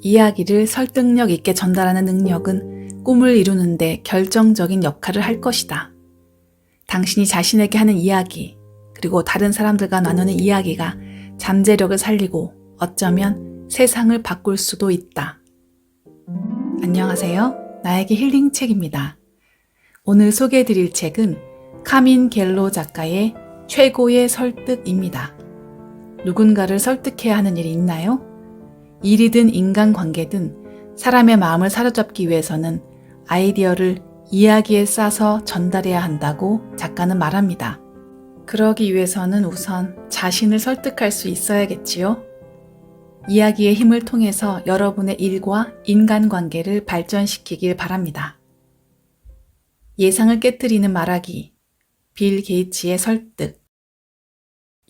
이야기를 설득력 있게 전달하는 능력은 꿈을 이루는데 결정적인 역할을 할 것이다. 당신이 자신에게 하는 이야기, 그리고 다른 사람들과 나누는 이야기가 잠재력을 살리고 어쩌면 세상을 바꿀 수도 있다. 안녕하세요. 나에게 힐링 책입니다. 오늘 소개해드릴 책은 카민 갤로 작가의 최고의 설득입니다. 누군가를 설득해야 하는 일이 있나요? 일이든 인간관계든 사람의 마음을 사로잡기 위해서는 아이디어를 이야기에 싸서 전달해야 한다고 작가는 말합니다. 그러기 위해서는 우선 자신을 설득할 수 있어야겠지요? 이야기의 힘을 통해서 여러분의 일과 인간관계를 발전시키길 바랍니다. 예상을 깨트리는 말하기, 빌 게이츠의 설득.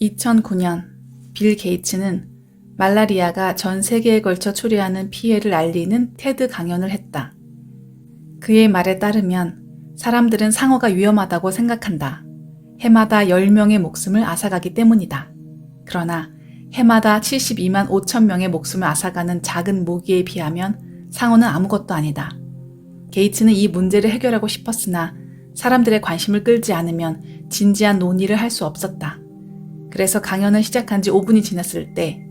2009년 빌 게이츠는 말라리아가 전 세계에 걸쳐 초래하는 피해를 알리는 테드 강연을 했다. 그의 말에 따르면 사람들은 상어가 위험하다고 생각한다. 해마다 10명의 목숨을 앗아가기 때문이다. 그러나 해마다 72만 5천 명의 목숨을 앗아가는 작은 모기에 비하면 상어는 아무것도 아니다. 게이츠는 이 문제를 해결하고 싶었으나 사람들의 관심을 끌지 않으면 진지한 논의를 할 수 없었다. 그래서 강연을 시작한 지 5분이 지났을 때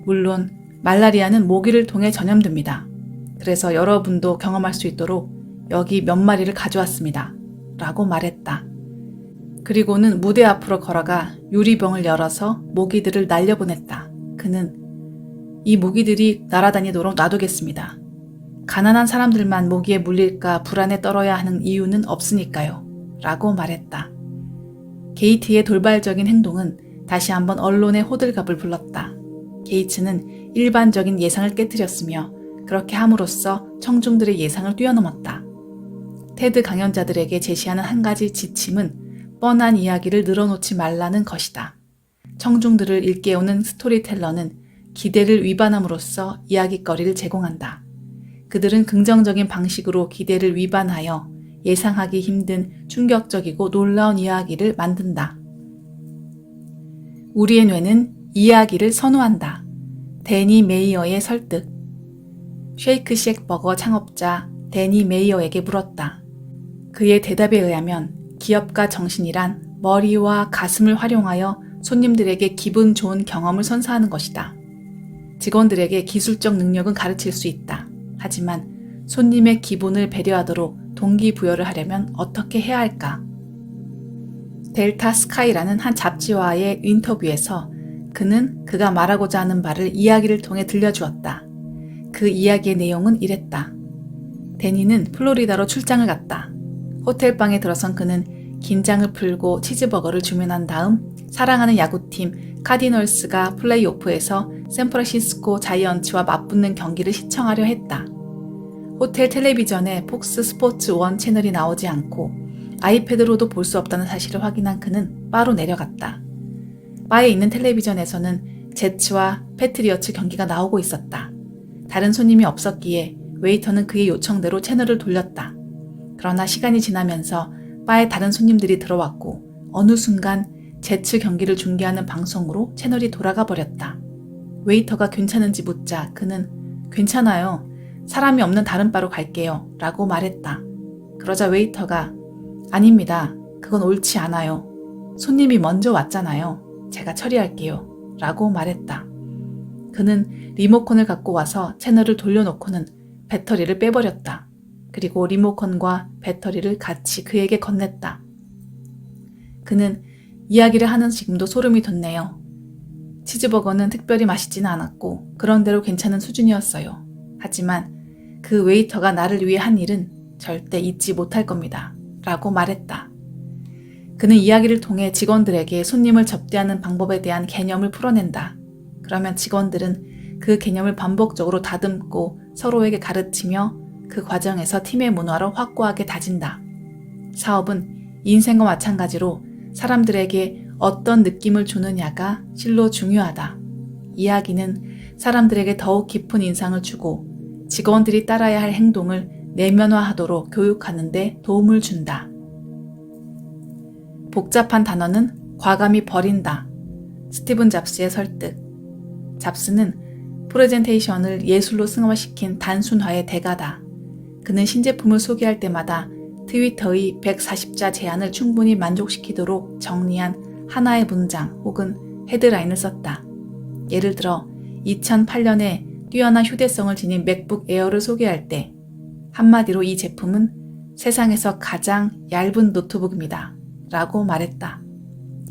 물론 말라리아는 모기를 통해 전염됩니다. 그래서 여러분도 경험할 수 있도록 여기 몇 마리를 가져왔습니다. 라고 말했다. 그리고는 무대 앞으로 걸어가 유리병을 열어서 모기들을 날려보냈다. 그는 이 모기들이 날아다니도록 놔두겠습니다. 가난한 사람들만 모기에 물릴까 불안에 떨어야 하는 이유는 없으니까요. 라고 말했다. 게이트의 돌발적인 행동은 다시 한번 언론의 호들갑을 불렀다. 게이츠는 일반적인 예상을 깨트렸으며 그렇게 함으로써 청중들의 예상을 뛰어넘었다. 테드 강연자들에게 제시하는 한 가지 지침은 뻔한 이야기를 늘어놓지 말라는 것이다. 청중들을 일깨우는 스토리텔러는 기대를 위반함으로써 이야깃거리를 제공한다. 그들은 긍정적인 방식으로 기대를 위반하여 예상하기 힘든 충격적이고 놀라운 이야기를 만든다. 우리의 뇌는 이야기를 선호한다. 데니 메이어의 설득. 쉐이크쉑 버거 창업자 데니 메이어에게 물었다. 그의 대답에 의하면 기업가 정신이란 머리와 가슴을 활용하여 손님들에게 기분 좋은 경험을 선사하는 것이다. 직원들에게 기술적 능력은 가르칠 수 있다. 하지만 손님의 기분을 배려하도록 동기부여를 하려면 어떻게 해야 할까? 델타 스카이라는 한 잡지와의 인터뷰에서 그는 그가 말하고자 하는 바를 이야기를 통해 들려주었다. 그 이야기의 내용은 이랬다. 데니는 플로리다로 출장을 갔다. 호텔방에 들어선 그는 긴장을 풀고 치즈버거를 주문한 다음 사랑하는 야구팀 카디널스가 플레이오프에서 샌프란시스코 자이언츠와 맞붙는 경기를 시청하려 했다. 호텔 텔레비전에 폭스 스포츠 1 채널이 나오지 않고 아이패드로도 볼 수 없다는 사실을 확인한 그는 바로 내려갔다. 바에 있는 텔레비전에서는 제츠와 패트리어츠 경기가 나오고 있었다. 다른 손님이 없었기에 웨이터는 그의 요청대로 채널을 돌렸다. 그러나 시간이 지나면서 바에 다른 손님들이 들어왔고 어느 순간 제츠 경기를 중계하는 방송으로 채널이 돌아가 버렸다. 웨이터가 괜찮은지 묻자 그는 괜찮아요. 사람이 없는 다른 바로 갈게요. 라고 말했다. 그러자 웨이터가 아닙니다. 그건 옳지 않아요. 손님이 먼저 왔잖아요. 제가 처리할게요. 라고 말했다. 그는 리모컨을 갖고 와서 채널을 돌려놓고는 배터리를 빼버렸다. 그리고 리모컨과 배터리를 같이 그에게 건넸다. 그는 이야기를 하는 지금도 소름이 돋네요. 치즈버거는 특별히 맛있지는 않았고 그런대로 괜찮은 수준이었어요. 하지만 그 웨이터가 나를 위해 한 일은 절대 잊지 못할 겁니다. 라고 말했다. 그는 이야기를 통해 직원들에게 손님을 접대하는 방법에 대한 개념을 풀어낸다. 그러면 직원들은 그 개념을 반복적으로 다듬고 서로에게 가르치며 그 과정에서 팀의 문화를 확고하게 다진다. 사업은 인생과 마찬가지로 사람들에게 어떤 느낌을 주느냐가 실로 중요하다. 이야기는 사람들에게 더욱 깊은 인상을 주고 직원들이 따라야 할 행동을 내면화하도록 교육하는 데 도움을 준다. 복잡한 단어는 과감히 버린다. 스티븐 잡스의 설득. 잡스는 프레젠테이션을 예술로 승화시킨 단순화의 대가다. 그는 신제품을 소개할 때마다 트위터의 140자 제안을 충분히 만족시키도록 정리한 하나의 문장 혹은 헤드라인을 썼다. 예를 들어 2008년에 뛰어난 휴대성을 지닌 맥북 에어를 소개할 때 한마디로 이 제품은 세상에서 가장 얇은 노트북입니다. 라고 말했다.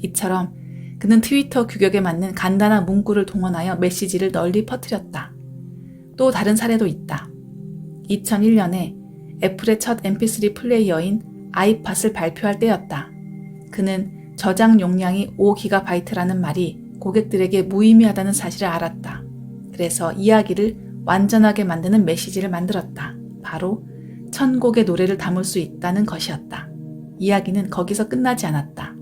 이처럼 그는 트위터 규격에 맞는 간단한 문구를 동원하여 메시지를 널리 퍼뜨렸다. 또 다른 사례도 있다. 2001년에 애플의 첫 mp3 플레이어인 아이팟을 발표할 때였다. 그는 저장 용량이 5GB라는 말이 고객들에게 무의미하다는 사실을 알았다. 그래서 이야기를 완전하게 만드는 메시지를 만들었다. 바로 1000곡의 노래를 담을 수 있다는 것이었다. 이야기는 거기서 끝나지 않았다.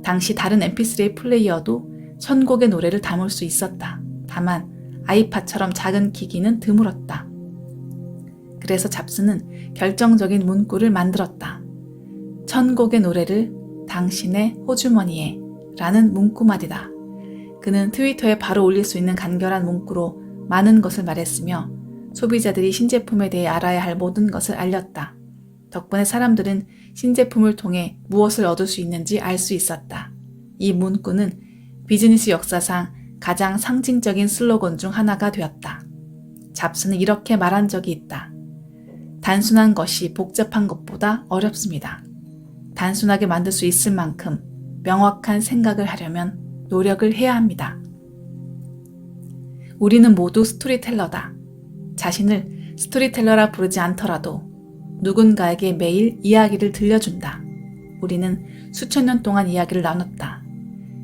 당시 다른 mp3 플레이어도 1000곡의 노래를 담을 수 있었다. 다만 아이팟처럼 작은 기기는 드물었다. 그래서 잡스는 결정적인 문구를 만들었다. 1000곡의 노래를 당신의 호주머니에 라는 문구말이다. 그는 트위터에 바로 올릴 수 있는 간결한 문구로 많은 것을 말했으며 소비자들이 신제품에 대해 알아야 할 모든 것을 알렸다. 덕분에 사람들은 신제품을 통해 무엇을 얻을 수 있는지 알 수 있었다. 이 문구는 비즈니스 역사상 가장 상징적인 슬로건 중 하나가 되었다. 잡스는 이렇게 말한 적이 있다. 단순한 것이 복잡한 것보다 어렵습니다. 단순하게 만들 수 있을 만큼 명확한 생각을 하려면 노력을 해야 합니다. 우리는 모두 스토리텔러다. 자신을 스토리텔러라 부르지 않더라도 누군가에게 매일 이야기를 들려준다. 우리는 수천 년 동안 이야기를 나눴다.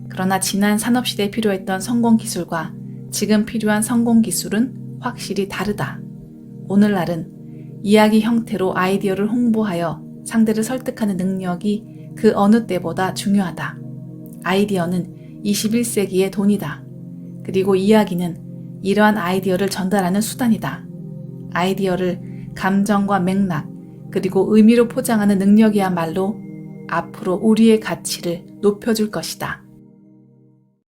그러나 지난 산업시대에 필요했던 성공기술과 지금 필요한 성공기술은 확실히 다르다. 오늘날은 이야기 형태로 아이디어를 홍보하여 상대를 설득하는 능력이 그 어느 때보다 중요하다. 아이디어는 21세기의 돈이다. 그리고 이야기는 이러한 아이디어를 전달하는 수단이다. 아이디어를 감정과 맥락, 그리고 의미로 포장하는 능력이야말로 앞으로 우리의 가치를 높여줄 것이다.